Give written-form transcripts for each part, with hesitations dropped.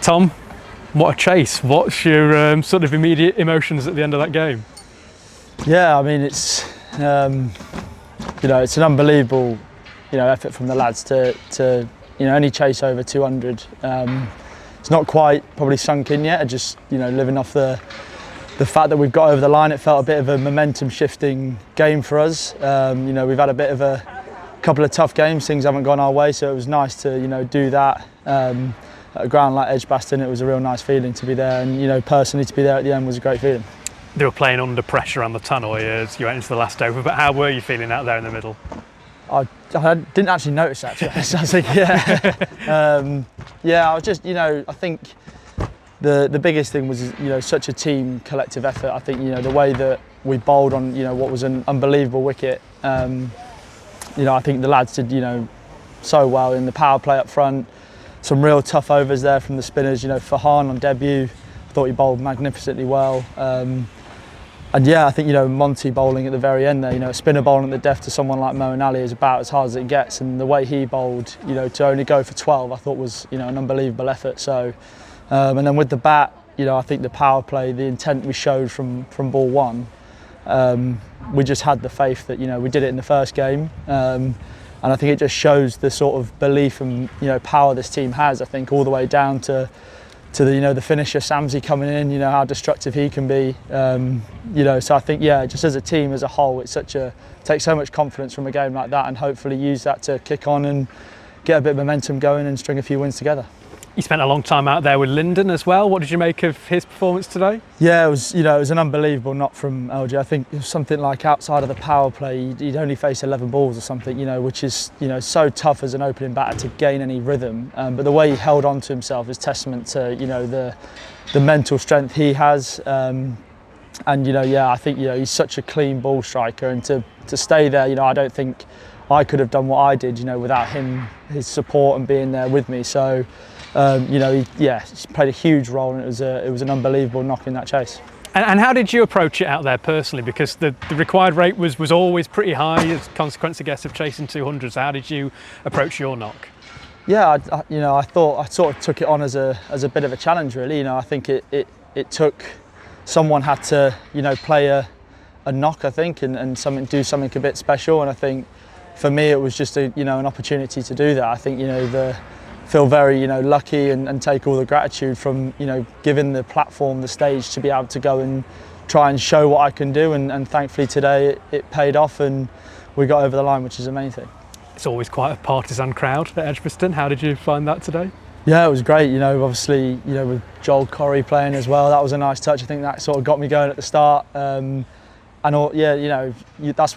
Tom, what a chase. What's your sort of immediate emotions at the end of that game? Yeah, I mean, it's it's an unbelievable effort from the lads to only chase over 200. It's not quite probably sunk in yet. Just living off the fact that we've got over the line, it felt a bit of a momentum shifting game for us. We've had a bit of a couple of tough games, things haven't gone our way, so it was nice to do that at a ground like Edgbaston. It was a real nice feeling to be there, and personally to be there at the end was a great feeling. They were playing under pressure on the tunnel as you went into the last over, but how were you feeling out there in the middle? I didn't actually notice that, to be honest. I was thinking, I was just, I think the biggest thing was, such a team collective effort. I think, the way that we bowled on, what was an unbelievable wicket. I think the lads did, so well in the power play up front. Some real tough overs there from the spinners. Farhan on debut, I thought he bowled magnificently well. And yeah, I think Monty bowling at the very end there. A spinner bowling at the death to someone like Mo and Ali is about as hard as it gets. And the way he bowled, to only go for 12, I thought was an unbelievable effort. So, and then with the bat, I think the power play, the intent we showed from ball one. We just had the faith that we did it in the first game, and I think it just shows the sort of belief and power this team has. I think all the way down to the finisher Samsey coming in, how destructive he can be. So I think just as a team as a whole, it takes so much confidence from a game like that, and hopefully use that to kick on and get a bit of momentum going and string a few wins together. You spent a long time out there with Lyndon as well. What did you make of his performance today? Yeah, it was an unbelievable knock from LG. I think it was something like outside of the power play, he'd only face 11 balls or something, which is so tough as an opening batter to gain any rhythm. But the way he held on to himself is testament to the mental strength he has. I think he's such a clean ball striker, and to stay there, I don't think I could have done what I did, without him, his support and being there with me. So. He's played a huge role, and it was an unbelievable knock in that chase. And how did you approach it out there personally? Because the required rate was always pretty high as a consequence, I guess, of chasing 200. So how did you approach your knock? Yeah, I thought I sort of took it on as a bit of a challenge, really. I think it took someone had to play a knock, I think, and do something a bit special. And I think for me it was just an opportunity to do that. I think feel very lucky and take all the gratitude from giving the platform, the stage, to be able to go and try and show what I can do, and thankfully today it paid off and we got over the line, which is the main thing. It's always quite a partisan crowd at Edgbaston. How did you find that today? Yeah, it was great. Obviously with Joel Corrie playing as well, that was a nice touch. I think that sort of got me going at the start. That's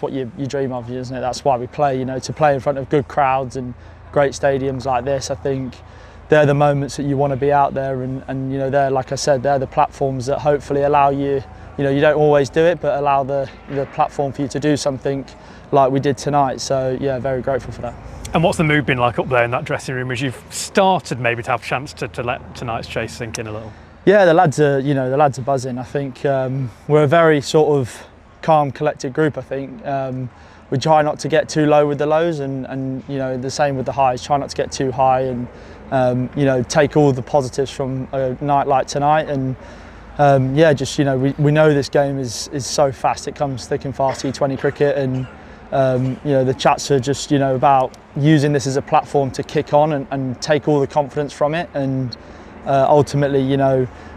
what you dream of, isn't it? That's why we play. To play in front of good crowds and great stadiums like this. I think they're the moments that you want to be out there, and they're, like I said, they're the platforms that hopefully allow you, you don't always do it, but allow the platform for you to do something like we did tonight. So yeah, very grateful for that. And what's the mood been like up there in that dressing room as you've started maybe to have a chance to let tonight's chase sink in a little? Yeah, the lads are buzzing. I think we're a very sort of calm, collected group. I think we try not to get too low with the lows, and the same with the highs. Try not to get too high, and take all the positives from a night like tonight. And we know this game is so fast. It comes thick and fast, T20 cricket, and the chats are just about using this as a platform to kick on and take all the confidence from it. And ultimately,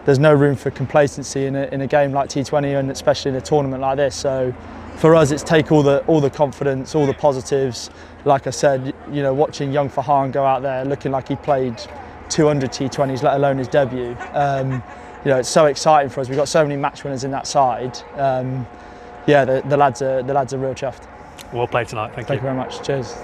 there's no room for complacency in a game like T20, and especially in a tournament like this. So for us, it's take all the confidence, all the positives. Like I said, watching young Farhan go out there looking like he played 200 T20s, let alone his debut. It's so exciting for us. We've got so many match winners in that side. The lads are real chuffed. Well played tonight. Thank you. Thank you very much. Cheers.